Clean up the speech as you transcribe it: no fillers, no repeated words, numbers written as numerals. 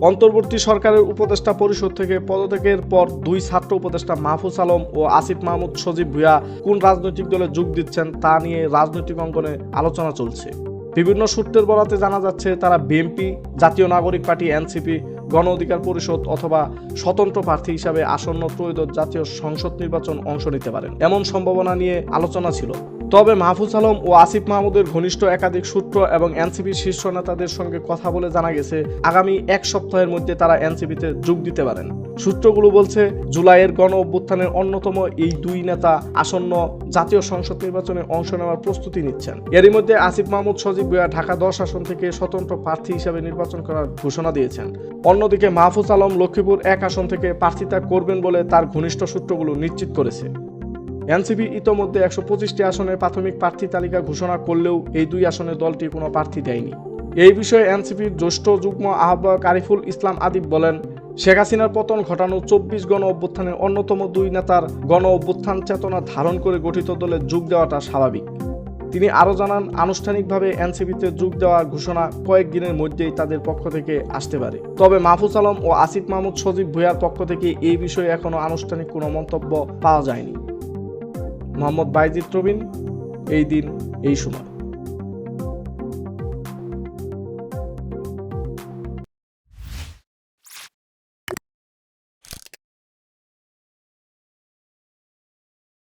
অন্তর্বর্তী সরকারের উপদেষ্টা পরিষদ থেকে পদত্যাগের পর দুই ছাত্র উপদেষ্টা মাহফুজ আলম ও আসিফ মাহমুদ সজীব ভুঁইয়া কোন রাজনৈতিক দলে যোগ দিচ্ছেন তা নিয়ে রাজনৈতিক অঙ্গনে আলোচনা চলছে। বিভিন্ন সূত্রের বরাতে জানা যাচ্ছে তারা বিএনপি, জাতীয় নাগরিক পার্টি এনসিপি, গণ অধিকার পরিষদ অথবা স্বতন্ত্র প্রার্থী হিসাবে আসন্ন ত্রয়োদশ জাতীয় সংসদ নির্বাচন অংশ নিতে পারেন এমন সম্ভাবনা নিয়ে আলোচনা ছিল। তবে মাহফুজ আলম ও আসিফ মাহমুদের ঘনিষ্ঠ একাধিক সূত্র এবং এনসিপির শীর্ষ নেতাদের সঙ্গে কথা বলে জানা গেছে আগামী এক সপ্তাহের মধ্যে তারা এনসিপিতে যোগ দিতে পারেন। সূত্রগুলো বলছে জুলাইয়ের গণ অভ্যুত্থানের অন্যতম এই দুই নেতা আসন্ন জাতীয় সংসদ নির্বাচনে অংশ নেওয়ার প্রস্তুতি নিচ্ছেন। এরই মধ্যে আসিফ মাহমুদ সজীব ভুঁইয়া ঢাকা 10 আসন থেকে স্বতন্ত্র প্রার্থী হিসেবে নির্বাচন করার ঘোষণা দিয়েছেন। অন্যদিকে মাহফুজ আলম লক্ষ্মীপুর 1 আসন থেকে প্রার্থিতা করবেন বলে তার ঘনিষ্ঠ সূত্রগুলো নিশ্চিত করেছে। এনসিপি ইতোমধ্যে 125টি আসনের প্রাথমিক প্রার্থী তালিকা ঘোষণা করলেও এই দুই আসনে দলটি কোনো প্রার্থী দেয়নি। এই বিষয়ে এনসিপির জ্যেষ্ঠ যুগ্ম আহ্বায়ক আরিফুল ইসলাম আদিব বলেন, শেখ হাসিনার পতন ঘটানো 24 গণ অভ্যুত্থানের অন্যতম দুই নেতার গণ অভ্যুত্থান চেতনা ধারণ করে গঠিত দলে যোগ দেওয়াটা স্বাভাবিক। তিনি আরও জানান, আনুষ্ঠানিকভাবে এনসিপিতে যোগ দেওয়ার ঘোষণা কয়েকদিনের মধ্যেই তাদের পক্ষ থেকে আসতে পারে। তবে মাহফুজ আলম ও আসিফ মাহমুদ সজীব ভুঁইয়ার পক্ষ থেকে এই বিষয়ে এখনো আনুষ্ঠানিক কোনো মন্তব্য পাওয়া যায়নি। মোহাম্মদ বাইজিদ প্রবীণ, এই দিন এই সময়।